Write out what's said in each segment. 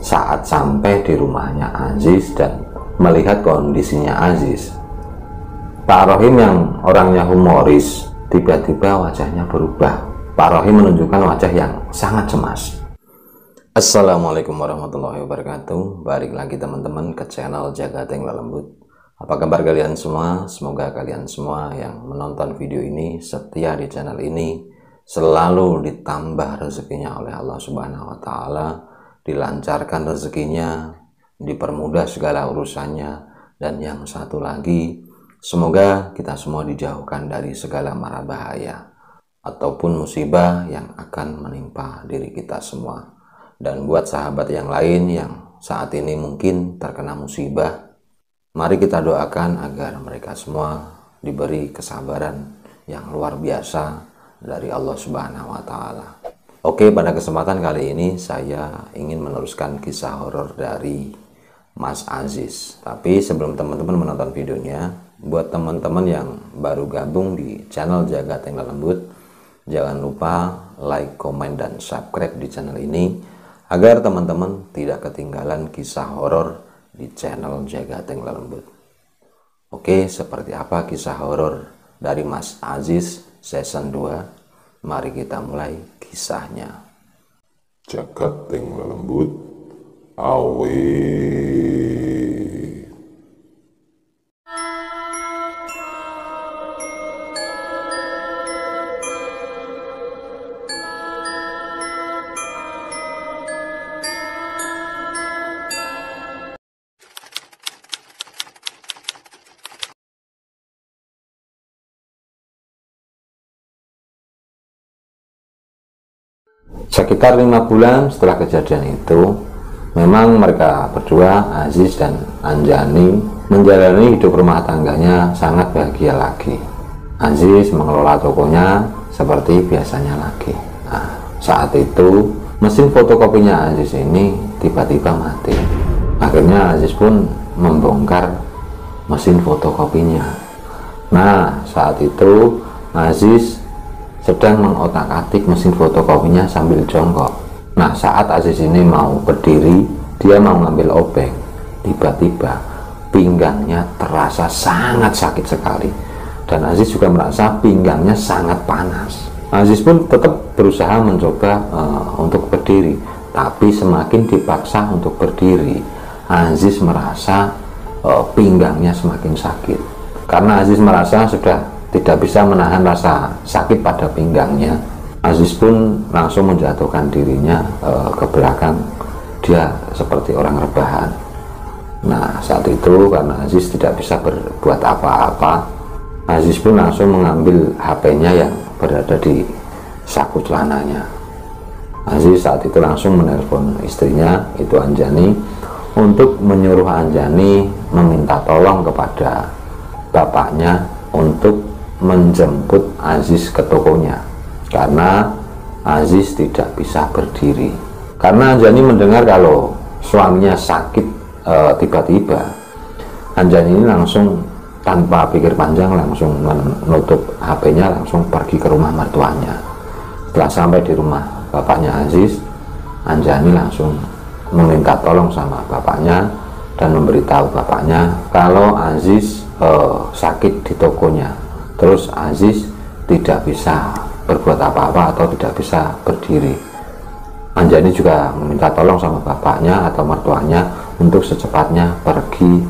Saat sampai di rumahnya Aziz dan melihat kondisinya Aziz, Pak Rohim yang orangnya humoris tiba-tiba wajahnya berubah. Pak Rohim menunjukkan wajah yang sangat cemas. Assalamualaikum warahmatullahi wabarakatuh. Balik lagi teman-teman ke channel Jagateng Lelembut. Apa kabar kalian semua? Semoga kalian semua yang menonton video ini, setia di channel ini, selalu ditambah rezekinya oleh Allah Subhanahu wa Ta'ala, dilancarkan rezekinya, dipermudah segala urusannya, dan yang satu lagi, semoga kita semua dijauhkan dari segala mara bahaya ataupun musibah yang akan menimpa diri kita semua. Dan buat sahabat yang lain yang saat ini mungkin terkena musibah, mari kita doakan agar mereka semua diberi kesabaran yang luar biasa dari Allah Subhanahu wa Ta'ala. Oke, pada kesempatan kali ini saya ingin meneruskan kisah horor dari Mas Aziz. Tapi sebelum teman-teman menonton videonya, buat teman-teman yang baru gabung di channel Jagateng Lelembut, jangan lupa like, komen, dan subscribe di channel ini agar teman-teman tidak ketinggalan kisah horor di channel Jagateng Lelembut. Oke, seperti apa kisah horor dari Mas Aziz season 2? Mari kita mulai kisahnya. Jagateng Lelembut awe. Sekitar 5 bulan setelah kejadian itu, memang mereka berdua, Aziz dan Anjani, menjalani hidup rumah tangganya sangat bahagia lagi. Aziz mengelola tokonya seperti biasanya lagi. Nah, saat itu mesin fotokopinya Aziz ini tiba-tiba mati. Akhirnya Aziz pun membongkar mesin fotokopinya. Nah, saat itu Aziz sedang mengotak-atik mesin fotokopinya sambil jongkok. Nah, saat Aziz ini mau berdiri, dia mau ngambil obeng, tiba-tiba pinggangnya terasa sangat sakit sekali, dan Aziz juga merasa pinggangnya sangat panas. Aziz pun tetap berusaha mencoba untuk berdiri, tapi semakin dipaksa untuk berdiri, Aziz merasa pinggangnya semakin sakit. Karena Aziz merasa sudah tidak bisa menahan rasa sakit pada pinggangnya, Aziz pun langsung menjatuhkan dirinya ke belakang. Dia seperti orang rebahan. Nah, saat itu karena Aziz tidak bisa berbuat apa-apa, Aziz pun langsung mengambil HP-nya yang berada di saku celananya. Aziz saat itu langsung menelpon istrinya, itu Anjani, untuk menyuruh Anjani meminta tolong kepada bapaknya untuk menjemput Aziz ke tokonya, karena Aziz tidak bisa berdiri. Karena Anjani mendengar kalau suaminya sakit tiba-tiba, Anjani ini langsung tanpa pikir panjang langsung menutup HP-nya, langsung pergi ke rumah mertuanya. Setelah sampai di rumah bapaknya Aziz, Anjani langsung meminta tolong sama bapaknya dan memberitahu bapaknya kalau Aziz sakit di tokonya. Terus Aziz tidak bisa berbuat apa-apa atau tidak bisa berdiri. Anjani juga meminta tolong sama bapaknya atau mertuanya untuk secepatnya pergi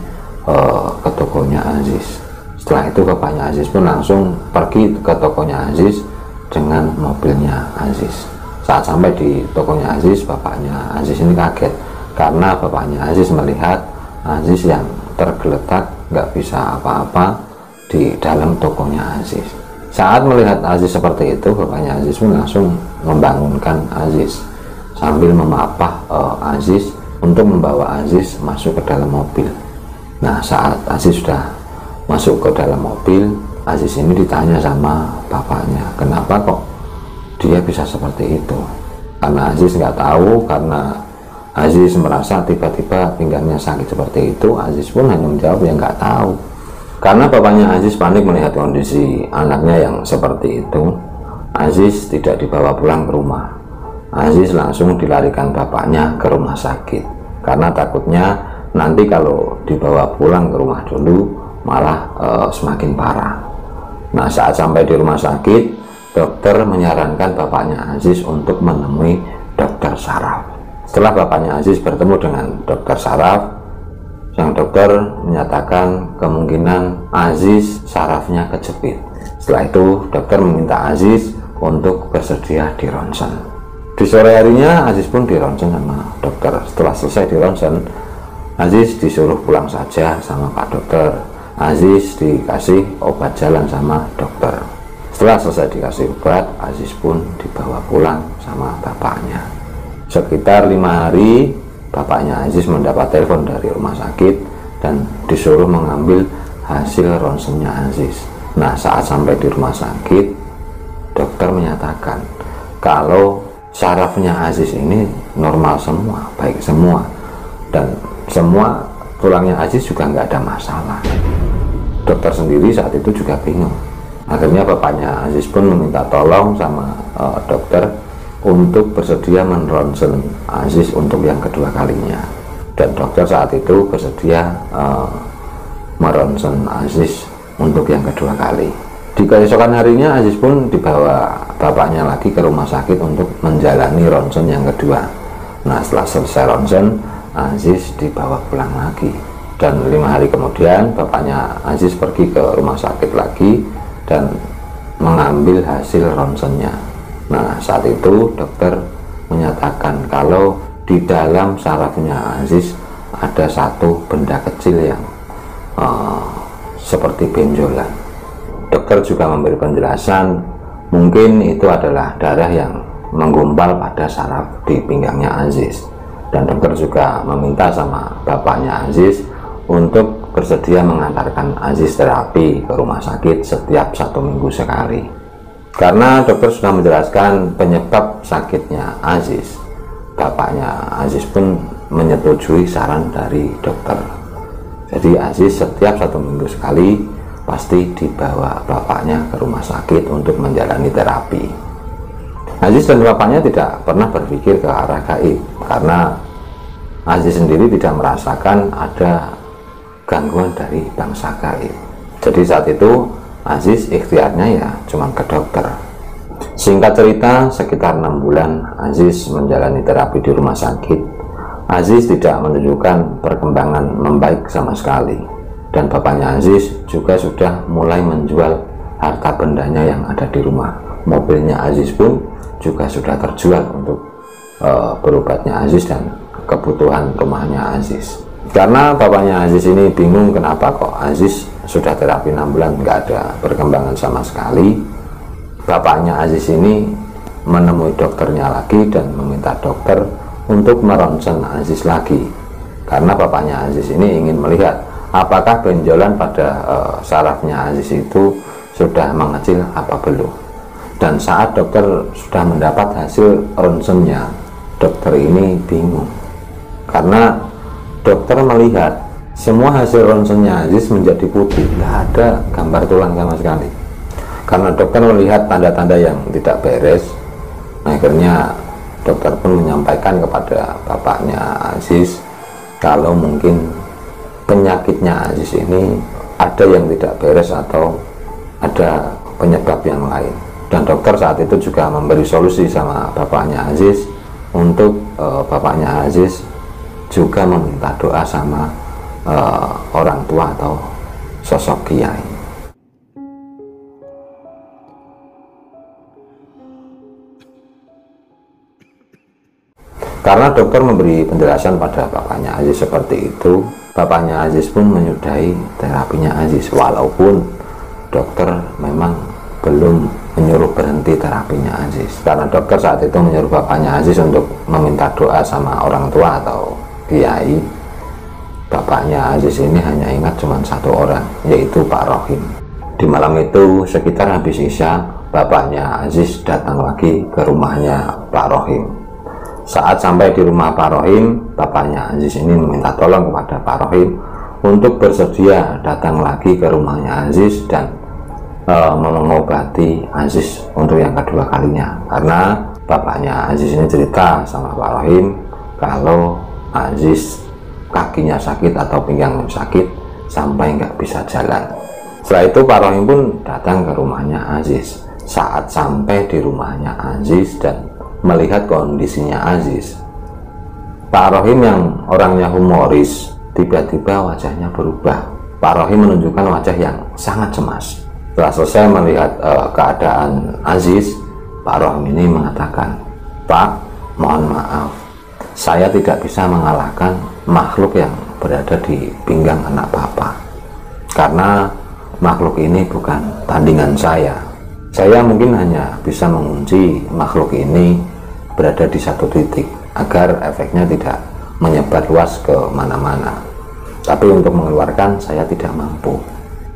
ke tokonya Aziz. Setelah itu bapaknya Aziz pun langsung pergi ke tokonya Aziz dengan mobilnya Aziz. Saat sampai di tokonya Aziz, bapaknya Aziz ini kaget karena bapaknya Aziz melihat Aziz yang tergeletak nggak bisa apa-apa di dalam tokonya Aziz. Saat melihat Aziz seperti itu, bapaknya Aziz pun langsung membangunkan Aziz sambil memapah Aziz untuk membawa Aziz masuk ke dalam mobil. Nah, saat Aziz sudah masuk ke dalam mobil, Aziz ini ditanya sama bapaknya, kenapa kok dia bisa seperti itu? Karena Aziz nggak tahu, karena Aziz merasa tiba-tiba pinggangnya sakit seperti itu, Aziz pun hanya menjawab ya nggak tahu. Karena bapaknya Aziz panik melihat kondisi anaknya yang seperti itu, Aziz tidak dibawa pulang ke rumah. Aziz langsung dilarikan bapaknya ke rumah sakit. karena takutnya nanti kalau dibawa pulang ke rumah dulu malah semakin parah. Nah, saat sampai di rumah sakit, dokter menyarankan bapaknya Aziz untuk menemui dokter saraf. Setelah bapaknya Aziz bertemu dengan dokter saraf, sang dokter menyatakan kemungkinan Aziz sarafnya kejepit. Setelah itu dokter meminta Aziz untuk bersedia di ronsen. Di sore harinya Aziz pun di ronsen sama dokter. Setelah selesai di ronsen, Aziz disuruh pulang saja sama Pak Dokter. Aziz dikasih obat jalan sama dokter. Setelah selesai dikasih obat, Aziz pun dibawa pulang sama bapaknya. Sekitar 5 hari, bapaknya Aziz mendapat telepon dari rumah sakit dan disuruh mengambil hasil ronsennya Aziz. Nah, saat sampai di rumah sakit, dokter menyatakan kalau sarafnya Aziz ini normal semua, baik semua, dan semua tulangnya Aziz juga nggak ada masalah. Dokter sendiri saat itu juga bingung. Akhirnya bapaknya Aziz pun meminta tolong sama dokter untuk bersedia meronsen Aziz untuk yang kedua kalinya, dan dokter saat itu bersedia meronsen Aziz untuk yang kedua kali. Di keesokan harinya Aziz pun dibawa bapaknya lagi ke rumah sakit untuk menjalani ronsen yang kedua. Nah, setelah selesai ronsen, Aziz dibawa pulang lagi, dan 5 hari kemudian bapaknya Aziz pergi ke rumah sakit lagi dan mengambil hasil ronsennya. Nah, saat itu dokter menyatakan kalau di dalam sarafnya Aziz ada satu benda kecil yang seperti benjolan. Dokter juga memberi penjelasan mungkin itu adalah darah yang menggumpal pada saraf di pinggangnya Aziz, dan dokter juga meminta sama bapaknya Aziz untuk bersedia mengantarkan Aziz terapi ke rumah sakit setiap 1 minggu sekali. Karena dokter sudah menjelaskan penyebab sakitnya Aziz, bapaknya Aziz pun menyetujui saran dari dokter. Jadi Aziz setiap 1 minggu sekali pasti dibawa bapaknya ke rumah sakit untuk menjalani terapi. Aziz dan bapaknya tidak pernah berpikir ke arah gaib, karena Aziz sendiri tidak merasakan ada gangguan dari bangsa gaib. Jadi saat itu Aziz ikhtiarnya ya cuma ke dokter. Singkat cerita, sekitar 6 bulan Aziz menjalani terapi di rumah sakit. Aziz tidak menunjukkan perkembangan membaik sama sekali, dan bapaknya Aziz juga sudah mulai menjual harta bendanya yang ada di rumah. Mobilnya Aziz pun juga sudah terjual untuk berobatnya Aziz dan kebutuhan rumahnya Aziz. Karena bapaknya Aziz ini bingung kenapa kok Aziz sudah terapi 6 bulan nggak ada perkembangan sama sekali. Bapaknya Aziz ini menemui dokternya lagi dan meminta dokter untuk meronsen Aziz lagi, karena bapaknya Aziz ini ingin melihat apakah benjolan pada sarafnya Aziz itu sudah mengecil apa belum. Dan saat dokter sudah mendapat hasil ronsennya, dokter ini bingung, karena dokter melihat semua hasil ronsennya Aziz menjadi putih, tidak ada gambar tulang sama sekali. Karena dokter melihat tanda-tanda yang tidak beres, akhirnya dokter pun menyampaikan kepada bapaknya Aziz kalau mungkin penyakitnya Aziz ini ada yang tidak beres atau ada penyebab yang lain. Dan dokter saat itu juga memberi solusi sama bapaknya Aziz untuk bapaknya Aziz juga meminta doa sama orang tua atau sosok kiai. Karena dokter memberi penjelasan pada bapaknya Aziz seperti itu, bapaknya Aziz pun menyudahi terapinya Aziz, walaupun dokter memang belum menyuruh berhenti terapinya Aziz. Karena dokter saat itu menyuruh bapaknya Aziz untuk meminta doa sama orang tua atau kiai. Bapaknya Aziz ini hanya ingat cuma 1 orang, yaitu Pak Rohim. Di malam itu sekitar habis isya, bapaknya Aziz datang lagi ke rumahnya Pak Rohim. Saat sampai di rumah Pak Rohim, bapaknya Aziz ini meminta tolong kepada Pak Rohim untuk bersedia datang lagi ke rumahnya Aziz dan mengobati Aziz untuk yang kedua kalinya. Karena bapaknya Aziz ini cerita sama Pak Rohim kalau Aziz kakinya sakit atau pinggang sakit sampai nggak bisa jalan. Setelah itu Pak Rohim pun datang ke rumahnya Aziz. Saat sampai di rumahnya Aziz dan melihat kondisinya Aziz, Pak Rohim yang orangnya humoris tiba-tiba wajahnya berubah. Pak Rohim menunjukkan wajah yang sangat cemas. Setelah selesai melihat keadaan Aziz, Pak Rohim ini mengatakan, "Pak, mohon maaf, saya tidak bisa mengalahkan makhluk yang berada di pinggang anak Bapak. Karena makhluk ini bukan tandingan saya. Saya mungkin hanya bisa mengunci makhluk ini berada di satu titik agar efeknya tidak menyebar luas ke mana-mana. Tapi untuk mengeluarkan saya tidak mampu.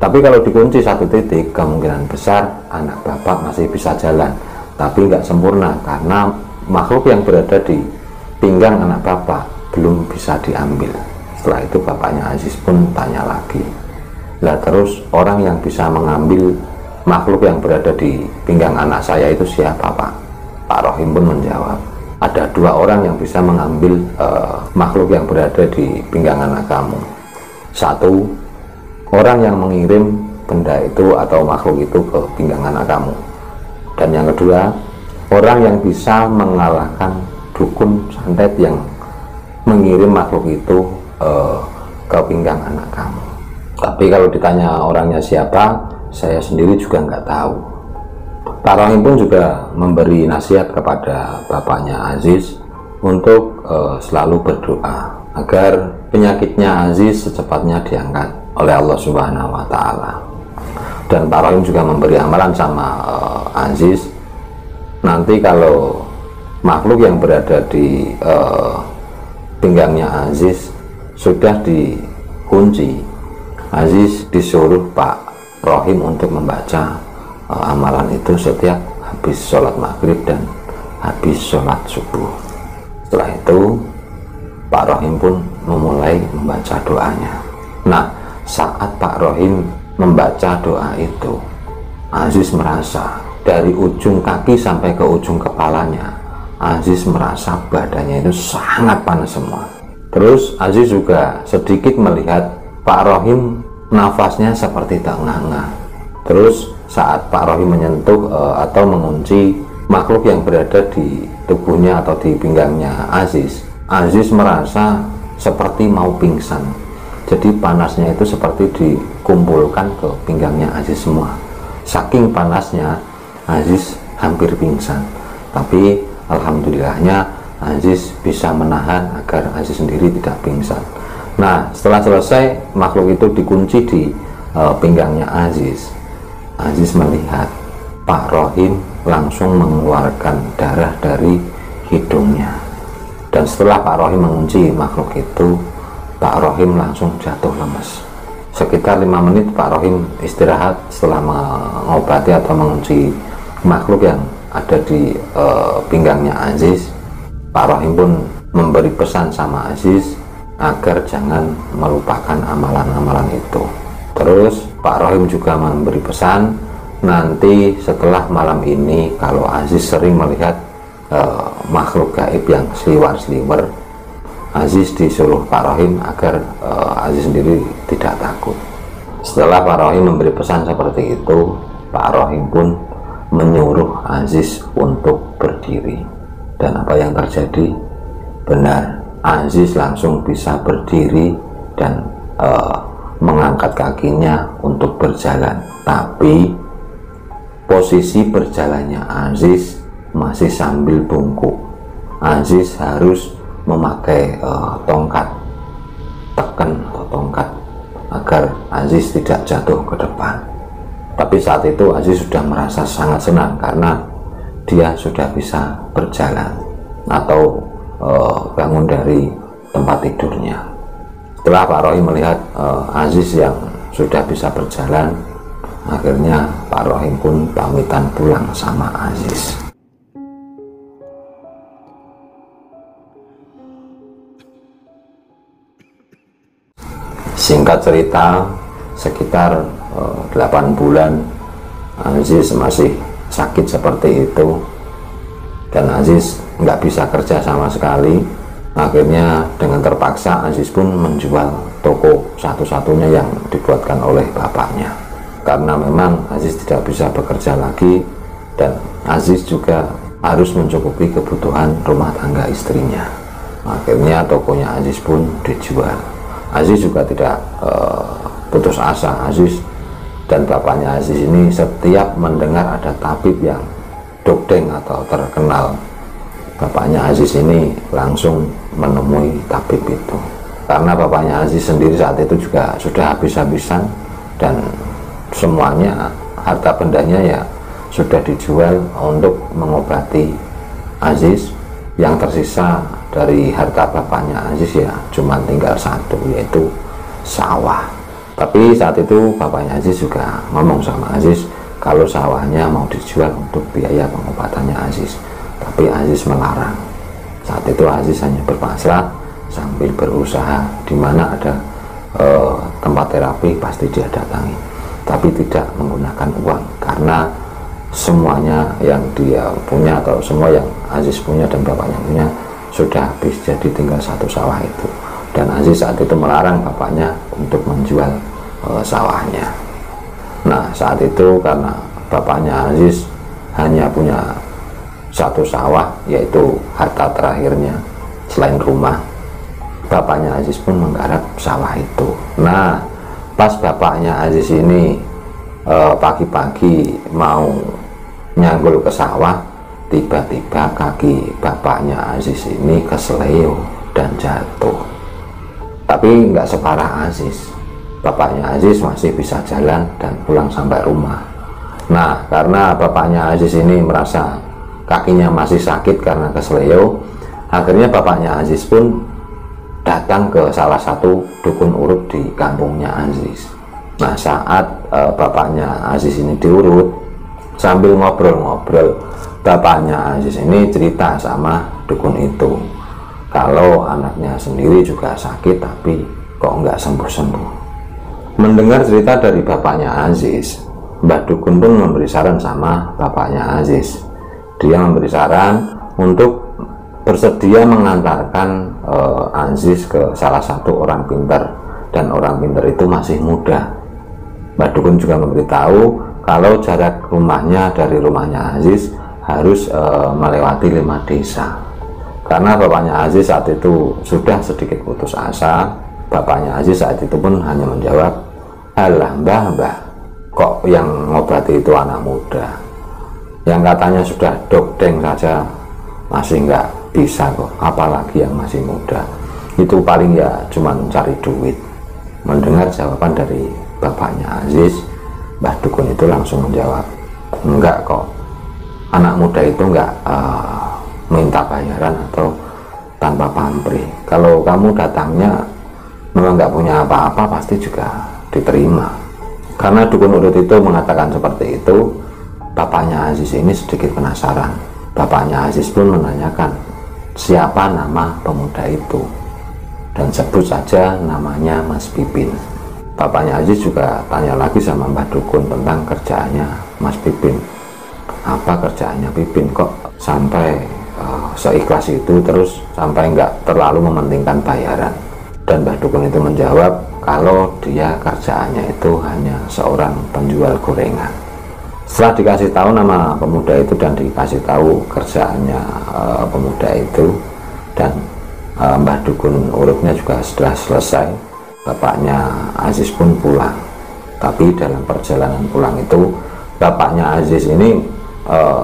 Tapi kalau dikunci satu titik, kemungkinan besar anak Bapak masih bisa jalan, tapi nggak sempurna karena makhluk yang berada di pinggang anak Bapak belum bisa diambil." Setelah itu bapaknya Aziz pun tanya lagi, "Lah terus orang yang bisa mengambil makhluk yang berada di pinggang anak saya itu siapa, Pak?" Pak Rohim pun menjawab, "Ada 2 orang yang bisa mengambil makhluk yang berada di pinggang anak kamu. Satu, orang yang mengirim benda itu atau makhluk itu ke pinggang anak kamu. Dan yang kedua, orang yang bisa mengalahkan dukun santet yang mengirim makhluk itu ke pinggang anak kamu." Tapi kalau ditanya orangnya siapa, saya sendiri juga nggak tahu. Pak Rohim pun juga memberi nasihat kepada bapaknya Aziz untuk selalu berdoa agar penyakitnya Aziz secepatnya diangkat oleh Allah Subhanahu wa Ta'ala. Dan Pak Rohim juga memberi amalan sama Aziz, nanti kalau makhluk yang berada di pinggangnya Aziz sudah dikunci, Aziz disuruh Pak Rohim untuk membaca amalan itu setiap habis sholat maghrib dan habis sholat subuh. Setelah itu Pak Rohim pun memulai membaca doanya. Nah, saat Pak Rohim membaca doa itu, Aziz merasa dari ujung kaki sampai ke ujung kepalanya, Aziz merasa badannya itu sangat panas semua. Terus Aziz juga sedikit melihat Pak Rohim nafasnya seperti tak nganga. Terus saat Pak Rohim menyentuh atau mengunci makhluk yang berada di tubuhnya atau di pinggangnya Aziz, Aziz merasa seperti mau pingsan. Jadi panasnya itu seperti dikumpulkan ke pinggangnya Aziz semua. Saking panasnya Aziz hampir pingsan. Tapi alhamdulillahnya Aziz bisa menahan agar Aziz sendiri tidak pingsan. Nah, setelah selesai makhluk itu dikunci di pinggangnya Aziz, Aziz melihat Pak Rohim langsung mengeluarkan darah dari hidungnya. Dan setelah Pak Rohim mengunci makhluk itu, Pak Rohim langsung jatuh lemas. Sekitar 5 menit Pak Rohim istirahat setelah mengobati atau mengunci makhluk yang ada di pinggangnya Aziz. Pak Rohim pun memberi pesan sama Aziz agar jangan melupakan amalan-amalan itu. Terus Pak Rohim juga memberi pesan, nanti setelah malam ini kalau Aziz sering melihat makhluk gaib yang seliwar-seliwer, Aziz disuruh Pak Rohim agar Aziz sendiri tidak takut. Setelah Pak Rohim memberi pesan seperti itu, Pak Rohim pun menyuruh Aziz untuk berdiri. Dan apa yang terjadi? Benar, Aziz langsung bisa berdiri dan mengangkat kakinya untuk berjalan. Tapi posisi berjalannya Aziz masih sambil bungkuk. Aziz harus memakai tongkat tekan atau tongkat agar Aziz tidak jatuh ke depan. Tapi saat itu Aziz sudah merasa sangat senang karena dia sudah bisa berjalan atau bangun dari tempat tidurnya. Setelah Pak Rohim melihat Aziz yang sudah bisa berjalan, akhirnya Pak Rohim pun pamitan pulang sama Aziz. Singkat cerita, sekitar 8 bulan Aziz masih sakit seperti itu, dan Aziz nggak bisa kerja sama sekali. Akhirnya dengan terpaksa Aziz pun menjual toko satu-satunya yang dibuatkan oleh bapaknya, karena memang Aziz tidak bisa bekerja lagi dan Aziz juga harus mencukupi kebutuhan rumah tangga istrinya. Akhirnya tokonya Aziz pun dijual. Aziz juga tidak putus asa. Aziz dan bapaknya Aziz ini setiap mendengar ada tabib yang dogdeng atau terkenal, bapaknya Aziz ini langsung menemui tabib itu, karena bapaknya Aziz sendiri saat itu juga sudah habis-habisan dan semuanya harta bendanya ya sudah dijual untuk mengobati Aziz. Yang tersisa dari harta bapaknya Aziz ya cuma tinggal satu, yaitu sawah. Tapi saat itu bapaknya Aziz juga ngomong sama Aziz kalau sawahnya mau dijual untuk biaya pengobatannya Aziz, tapi Aziz melarang. Saat itu Aziz hanya berpasrah sambil berusaha, di mana ada tempat terapi pasti dia datangi, tapi tidak menggunakan uang, karena semuanya yang dia punya atau semua yang Aziz punya dan bapaknya punya sudah habis, jadi tinggal satu sawah itu. Dan Aziz saat itu melarang bapaknya untuk menjual sawahnya. Nah saat itu karena bapaknya Aziz hanya punya satu sawah, yaitu harta terakhirnya selain rumah, bapaknya Aziz pun menggarap sawah itu. Nah pas bapaknya Aziz ini pagi-pagi mau nyanggul ke sawah, tiba-tiba kaki bapaknya Aziz ini keseleo dan jatuh. Tapi nggak separah Aziz. Bapaknya Aziz masih bisa jalan dan pulang sampai rumah. Nah karena bapaknya Aziz ini merasa kakinya masih sakit karena kesleo, akhirnya bapaknya Aziz pun datang ke salah satu dukun urut di kampungnya Aziz. Nah saat bapaknya Aziz ini diurut, sambil ngobrol-ngobrol, bapaknya Aziz ini cerita sama dukun itu kalau anaknya sendiri juga sakit tapi kok nggak sembuh-sembuh. Mendengar cerita dari bapaknya Aziz, Mbah Dukun pun memberi saran sama bapaknya Aziz. Dia memberi saran untuk bersedia mengantarkan Aziz ke salah satu orang pintar, dan orang pintar itu masih muda. Mbah Dukun juga memberitahu kalau jarak rumahnya dari rumahnya Aziz harus melewati 5 desa. Karena bapaknya Aziz saat itu sudah sedikit putus asa, bapaknya Aziz saat itu pun hanya menjawab, "Alah mbah, kok yang ngobati itu anak muda, yang katanya sudah dogdeng saja masih nggak bisa kok, apalagi yang masih muda, itu paling ya cuma cari duit." Mendengar jawaban dari bapaknya Aziz, Mbah Dukun itu langsung menjawab, "Enggak kok, anak muda itu enggak minta bayaran atau tanpa pamrih. Kalau kamu datangnya memang nggak punya apa-apa, pasti juga diterima." Karena dukun urut itu mengatakan seperti itu, bapaknya Aziz ini sedikit penasaran. Bapaknya Aziz pun menanyakan siapa nama pemuda itu, dan sebut saja namanya Mas Pipin. Bapaknya Aziz juga tanya lagi sama Mbah Dukun tentang kerjaannya Mas Pipin. Apa kerjaannya Pipin kok sampai seikhlas itu, terus sampai nggak terlalu mementingkan bayaran? Dan Mbah Dukun itu menjawab kalau dia kerjaannya itu hanya seorang penjual gorengan. Setelah dikasih tahu nama pemuda itu dan dikasih tahu kerjaannya pemuda itu, dan Mbah Dukun urutnya juga sudah selesai, bapaknya Aziz pun pulang. Tapi dalam perjalanan pulang itu, bapaknya Aziz ini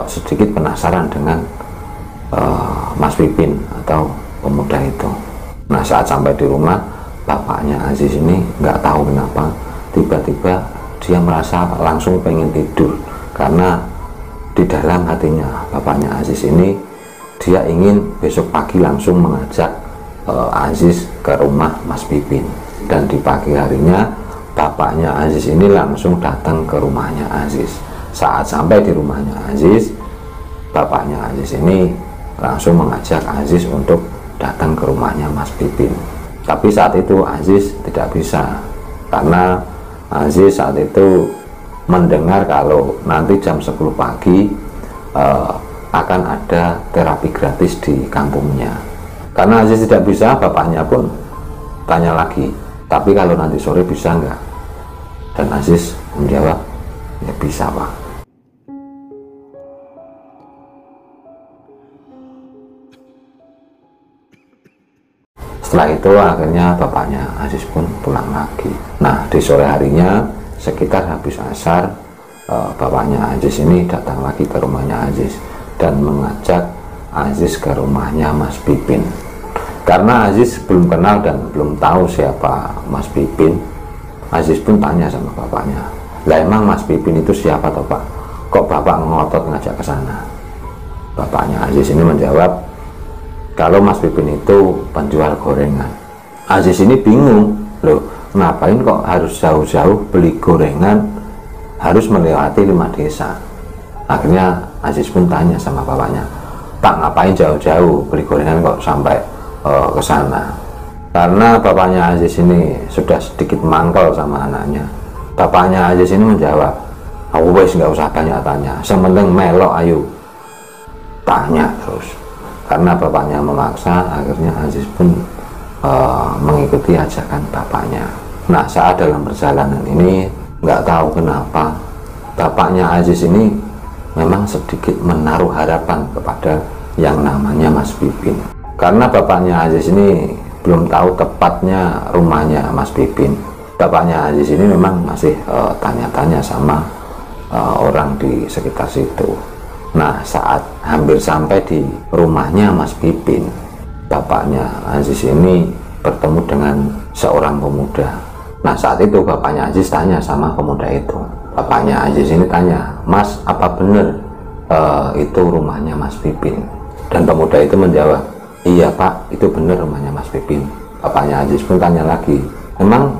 sedikit penasaran dengan Mas Pipin atau pemuda itu. Nah saat sampai di rumah, bapaknya Aziz ini nggak tahu kenapa tiba-tiba dia merasa langsung pengen tidur, karena di dalam hatinya bapaknya Aziz ini dia ingin besok pagi langsung mengajak Aziz ke rumah Mas Pipin. Dan di pagi harinya bapaknya Aziz ini langsung datang ke rumahnya Aziz. Saat sampai di rumahnya Aziz, bapaknya Aziz ini langsung mengajak Aziz untuk datang ke rumahnya Mas Pipin. Tapi saat itu Aziz tidak bisa, karena Aziz saat itu mendengar kalau nanti jam 10 pagi akan ada terapi gratis di kampungnya. Karena Aziz tidak bisa, bapaknya pun tanya lagi, tapi kalau nanti sore bisa nggak? Dan Aziz menjawab, ya bisa Pak. Setelah itu akhirnya bapaknya Aziz pun pulang lagi. Nah di sore harinya sekitar habis asar, bapaknya Aziz ini datang lagi ke rumahnya Aziz dan mengajak Aziz ke rumahnya Mas Pipin. Karena Aziz belum kenal dan belum tahu siapa Mas Pipin, Aziz pun tanya sama bapaknya, lah emang Mas Pipin itu siapa toh Pak? Kok Bapak ngotot ngajak ke sana? Bapaknya Aziz ini menjawab, kalau Mas Pipin itu penjual gorengan. Aziz ini bingung, loh ngapain kok harus jauh-jauh beli gorengan, harus melewati 5 desa. Akhirnya Aziz pun tanya sama bapaknya, Pak ngapain jauh-jauh beli gorengan kok sampai ke sana? Karena bapaknya Aziz ini sudah sedikit mangkel sama anaknya. Bapaknya Aziz ini menjawab, aku wes nggak usah banyak tanya, yang penting melok ayo tanya terus. Karena bapaknya memaksa, akhirnya Aziz pun mengikuti ajakan bapaknya. Nah saat dalam perjalanan ini nggak tahu kenapa bapaknya Aziz ini memang sedikit menaruh harapan kepada yang namanya Mas Pipin. Karena bapaknya Aziz ini belum tahu tepatnya rumahnya Mas Pipin. Bapaknya Aziz ini memang masih tanya-tanya sama orang di sekitar situ. Nah saat hampir sampai di rumahnya Mas Pipin, bapaknya Aziz ini bertemu dengan seorang pemuda. Nah saat itu bapaknya Aziz tanya sama pemuda itu. Bapaknya Aziz ini tanya, Mas apa benar itu rumahnya Mas Pipin? Dan pemuda itu menjawab, iya Pak, itu benar rumahnya Mas Pipin. Bapaknya Aziz pun tanya lagi, memang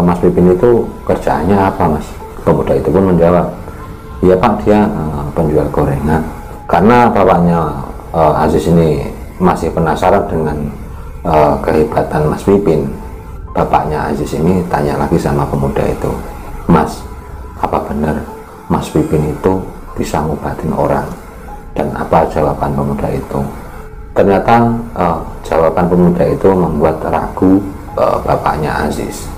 Mas Pipin itu kerjaannya apa Mas? Pemuda itu pun menjawab, iya Pak, dia penjual gorengan. Karena bapaknya Aziz ini masih penasaran dengan kehebatan Mas Pipin, bapaknya Aziz ini tanya lagi sama pemuda itu, Mas, apa benar Mas Pipin itu bisa ngobatin orang? Dan apa jawaban pemuda itu? Ternyata jawaban pemuda itu membuat ragu bapaknya Aziz.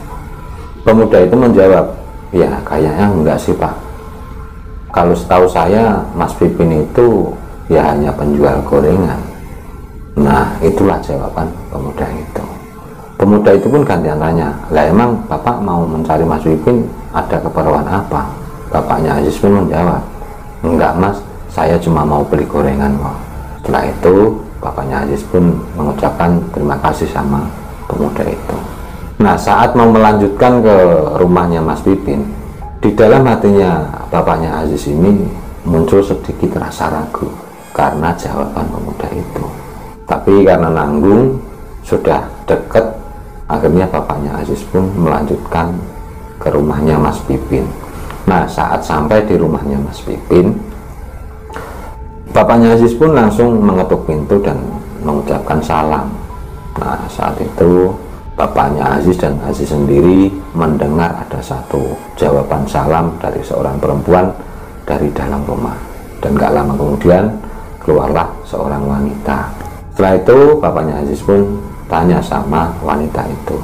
Pemuda itu menjawab, ya kayaknya enggak sih Pak, kalau setahu saya Mas Pipin itu ya hanya penjual gorengan. Nah itulah jawaban pemuda itu. Pemuda itu pun gantian tanya, lah emang Bapak mau mencari Mas Pipin ada keperluan apa? Bapaknya Aziz pun menjawab, enggak Mas, saya cuma mau beli gorengan kok. Setelah itu bapaknya Aziz pun mengucapkan terima kasih sama pemuda itu. Nah saat mau melanjutkan ke rumahnya Mas Pipin, di dalam hatinya bapaknya Aziz ini muncul sedikit rasa ragu karena jawaban pemuda itu. Tapi karena nanggung, sudah dekat, akhirnya bapaknya Aziz pun melanjutkan ke rumahnya Mas Pipin. Nah saat sampai di rumahnya Mas Pipin, bapaknya Aziz pun langsung mengetuk pintu dan mengucapkan salam. Nah saat itu bapaknya Aziz dan Aziz sendiri mendengar ada satu jawaban salam dari seorang perempuan dari dalam rumah. Dan gak lama kemudian keluarlah seorang wanita. Setelah itu bapaknya Aziz pun tanya sama wanita itu,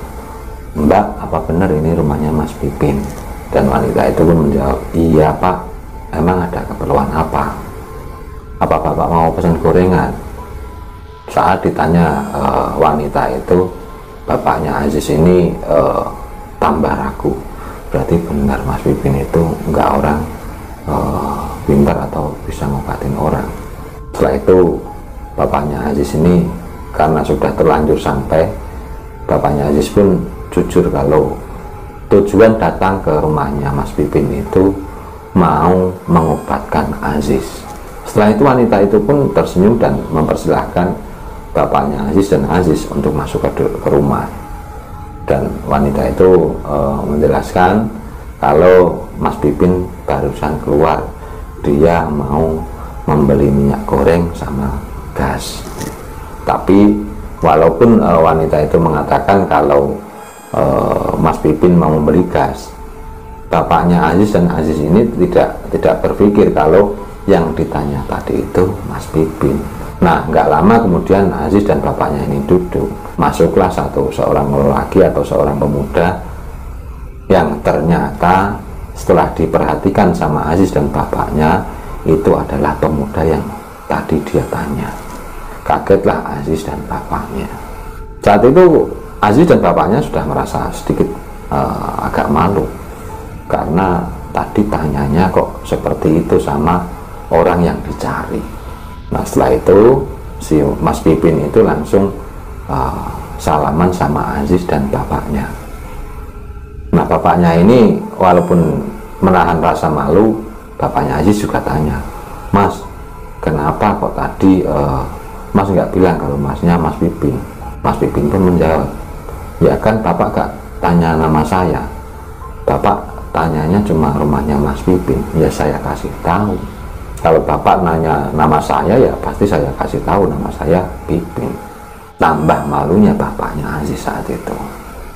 Mbak, apa benar ini rumahnya Mas Pipin? Dan wanita itu pun menjawab, iya Pak, emang ada keperluan apa? Apa Bapak mau pesan gorengan? Saat ditanya wanita itu, bapaknya Aziz ini tambah ragu. Berarti benar Mas Pipin itu enggak orang pintar atau bisa ngobatin orang. Setelah itu bapaknya Aziz ini karena sudah terlanjur sampai, bapaknya Aziz pun jujur kalau tujuan datang ke rumahnya Mas Pipin itu mau mengobatkan Aziz. Setelah itu wanita itu pun tersenyum dan mempersilahkan bapaknya Aziz dan Aziz untuk masuk ke rumah. Dan wanita itu menjelaskan kalau Mas Pipin barusan keluar, dia mau membeli minyak goreng sama gas. Tapi walaupun wanita itu mengatakan kalau Mas Pipin mau membeli gas, bapaknya Aziz dan Aziz ini tidak berpikir kalau yang ditanya tadi itu Mas Pipin. Nah, nggak lama kemudian Aziz dan bapaknya ini duduk. Masuklah seorang lelaki atau seorang pemuda yang ternyata setelah diperhatikan sama Aziz dan bapaknya, itu adalah pemuda yang tadi dia tanya. Kagetlah Aziz dan bapaknya. Saat itu Aziz dan bapaknya sudah merasa sedikit agak malu, karena tadi tanyanya kok seperti itu sama orang yang dicari. Nah, setelah itu si Mas Pipin itu langsung salaman sama Aziz dan bapaknya. Nah, bapaknya ini walaupun menahan rasa malu, bapaknya Aziz juga tanya, "Mas, kenapa kok tadi Mas nggak bilang kalau masnya Mas Pipin?" Mas Pipin pun menjawab, "Ya kan Bapak gak tanya nama saya, Bapak tanyanya cuma rumahnya Mas Pipin, ya saya kasih tahu. Kalau Bapak nanya nama saya, ya pasti saya kasih tahu nama saya Pipin." Tambah malunya bapaknya Aziz saat itu.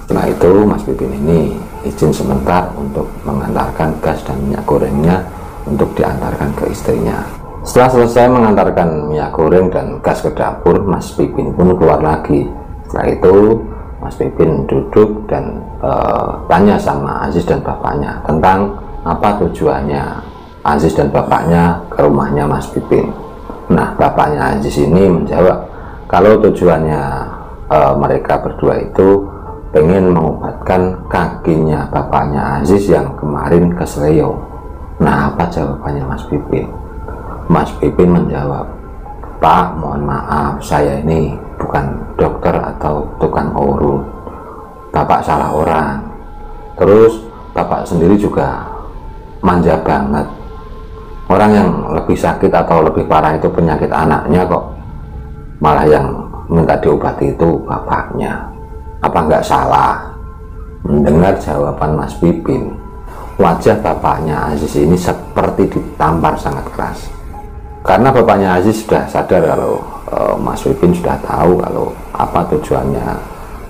Setelah itu Mas Pipin ini izin sebentar untuk mengantarkan gas dan minyak gorengnya untuk diantarkan ke istrinya. Setelah selesai mengantarkan minyak goreng dan gas ke dapur, Mas Pipin pun keluar lagi. Setelah itu Mas Pipin duduk dan tanya sama Aziz dan bapaknya tentang apa tujuannya Aziz dan bapaknya ke rumahnya Mas Pipin. Nah, bapaknya Aziz ini menjawab kalau tujuannya mereka berdua itu pengen mengobatkan kakinya bapaknya Aziz yang kemarin kesleo. Nah, apa jawabannya Mas Pipin? Mas Pipin menjawab, "Pak, mohon maaf, saya ini bukan dokter atau tukang urut. Bapak salah orang. Terus Bapak sendiri juga manja banget. Orang yang lebih sakit atau lebih parah itu penyakit anaknya kok, malah yang minta diobati itu bapaknya. Apa nggak salah?" Mendengar jawaban Mas Pipin, wajah bapaknya Aziz ini seperti ditampar sangat keras. Karena bapaknya Aziz sudah sadar kalau Mas Pipin sudah tahu kalau apa tujuannya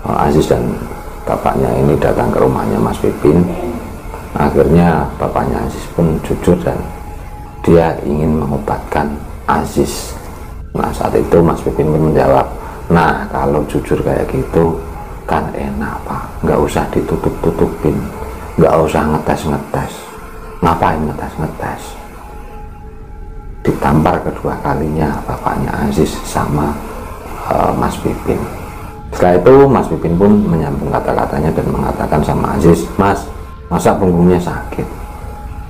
Aziz dan bapaknya ini datang ke rumahnya Mas Pipin. Akhirnya bapaknya Aziz pun jujur dan dia ingin mengobatkan Aziz. Nah, saat itu Mas Pipin pun menjawab, "Nah, kalau jujur kayak gitu kan enak Pak, nggak usah ditutup-tutupin, nggak usah ngetes-ngetes. Ngapain ngetes-ngetes?" Ditampar kedua kalinya bapaknya Aziz sama Mas Pipin. Setelah itu Mas Pipin pun menyambung kata-katanya dan mengatakan sama Aziz, "Mas, masa punggungnya sakit?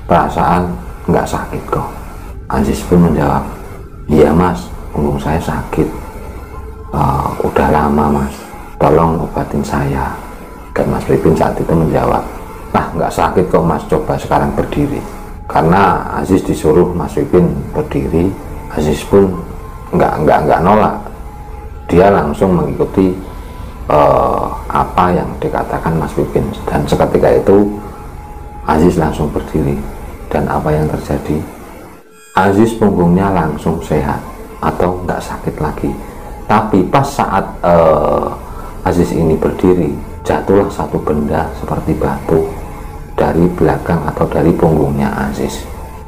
Perasaan nggak sakit kok." Aziz pun menjawab, "Iya Mas, punggung saya sakit. Udah lama Mas, tolong obatin saya." Dan Mas Pipin saat itu menjawab, "Ah, nggak sakit kok Mas, coba sekarang berdiri." Karena Aziz disuruh Mas Pipin berdiri, Aziz pun nggak nolak. Dia langsung mengikuti apa yang dikatakan Mas Pipin, dan seketika itu Aziz langsung berdiri. Dan apa yang terjadi? Aziz punggungnya langsung sehat atau nggak sakit lagi. Tapi pas saat Aziz ini berdiri, jatuhlah satu benda seperti batu dari belakang atau dari punggungnya Aziz.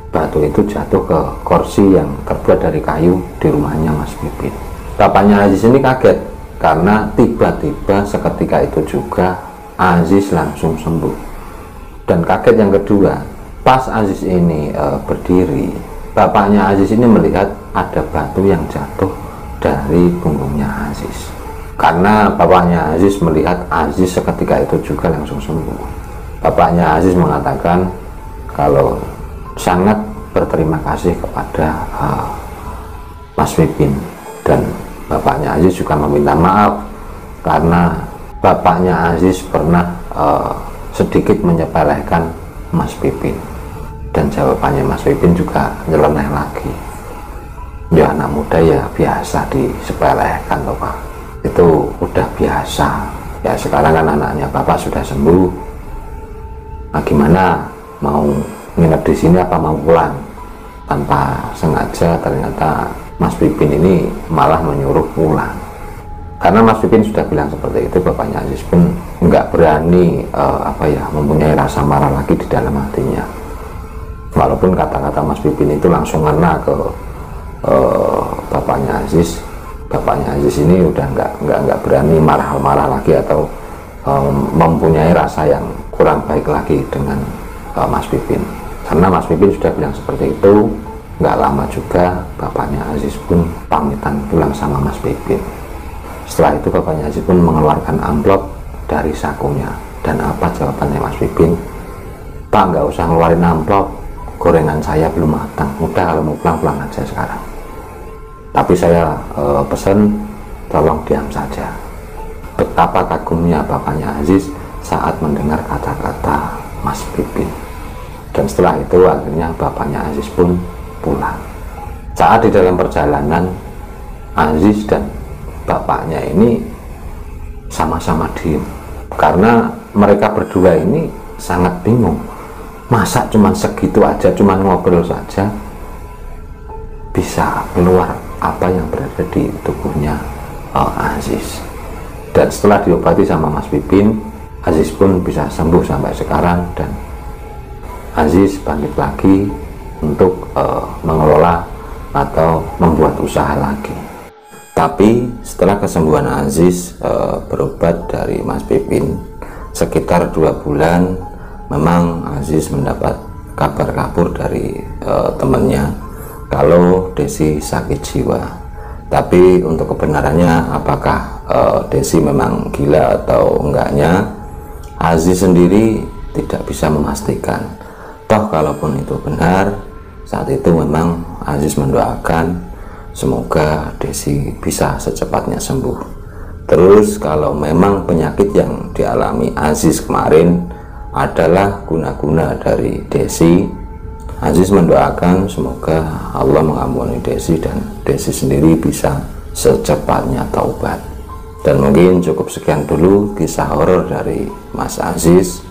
Batu itu jatuh ke kursi yang terbuat dari kayu di rumahnya Mas Pipin. Bapaknya Aziz ini kaget karena tiba-tiba seketika itu juga Aziz langsung sembuh. Dan kaget yang kedua, pas Aziz ini berdiri, bapaknya Aziz ini melihat ada batu yang jatuh dari punggungnya Aziz. Karena bapaknya Aziz melihat Aziz seketika itu juga langsung sembuh, bapaknya Aziz mengatakan kalau sangat berterima kasih kepada Mas Pipin, dan bapaknya Aziz juga meminta maaf karena bapaknya Aziz pernah sedikit menyepelekan Mas Pipin. Dan jawabannya Mas Pipin juga nyeleneh lagi, "Ya anak muda ya biasa disepelekan loh Pak, itu udah biasa. Ya sekarang kan anaknya Bapak sudah sembuh. Nah, gimana, mau nginep di sini apa mau pulang?" Tanpa sengaja ternyata Mas Pipin ini malah menyuruh pulang. Karena Mas Pipin sudah bilang seperti itu, bapaknya Aziz pun nggak berani mempunyai rasa marah lagi di dalam hatinya. Walaupun kata-kata Mas Pipin itu langsung ngena ke bapaknya Aziz ini udah nggak berani marah-marah lagi atau mempunyai rasa yang kurang baik lagi dengan Mas Pipin, karena Mas Pipin sudah bilang seperti itu. Nggak lama juga bapaknya Aziz pun pamitan pulang sama Mas Pipin. Setelah itu bapaknya Aziz pun mengeluarkan amplop dari sakunya, dan apa jawabannya Mas Pipin? Pak, nggak usah ngeluarin amplop, gorengan saya belum matang, udah kalau mau pulang aja sekarang. Tapi saya pesan tolong diam saja. Betapa kagumnya bapaknya Aziz saat mendengar kata-kata Mas Pipin. Dan setelah itu akhirnya bapaknya Aziz pun pulang. Saat di dalam perjalanan, Aziz dan bapaknya ini sama-sama diem, karena mereka berdua ini sangat bingung. Masa cuman segitu aja, cuman ngobrol saja bisa keluar apa yang berada di tubuhnya Aziz. Dan setelah diobati sama Mas Pipin, Aziz pun bisa sembuh sampai sekarang, dan Aziz bangkit lagi untuk mengelola atau membuat usaha lagi. Tapi setelah kesembuhan Aziz berobat dari Mas Pipin sekitar 2 bulan, memang Aziz mendapat kabar kabur dari temannya kalau Desi sakit jiwa. Tapi untuk kebenarannya apakah Desi memang gila atau enggaknya, Aziz sendiri tidak bisa memastikan. Toh kalaupun itu benar, saat itu memang Aziz mendoakan semoga Desi bisa secepatnya sembuh. Terus kalau memang penyakit yang dialami Aziz kemarin adalah guna-guna dari Desi, Aziz mendoakan semoga Allah mengampuni Desi dan Desi sendiri bisa secepatnya taubat. Dan mungkin cukup sekian dulu kisah horor dari Mas Aziz.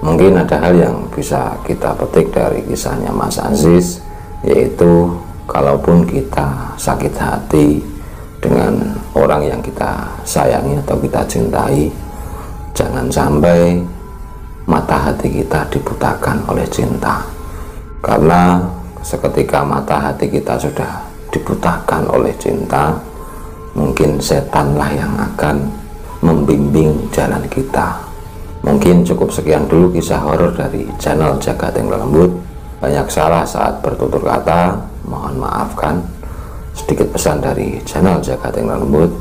Mungkin ada hal yang bisa kita petik dari kisahnya Mas Aziz, yaitu kalaupun kita sakit hati dengan orang yang kita sayangi atau kita cintai, jangan sampai mata hati kita dibutakan oleh cinta. Karena seketika mata hati kita sudah dibutakan oleh cinta, mungkin setanlah yang akan membimbing jalan kita. Mungkin cukup sekian dulu kisah horor dari channel Jagat Ing Lelembut. Banyak salah saat bertutur kata, mohon maafkan. Sedikit pesan dari channel Jagat Ing Lelembut,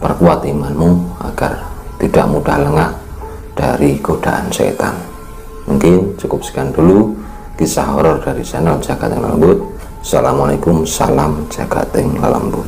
perkuat imanmu agar tidak mudah lengah dari godaan setan. Mungkin cukup sekian dulu kisah horor dari channel Jagat Ing Lelembut. Assalamualaikum, salam Jagat Ing Lelembut.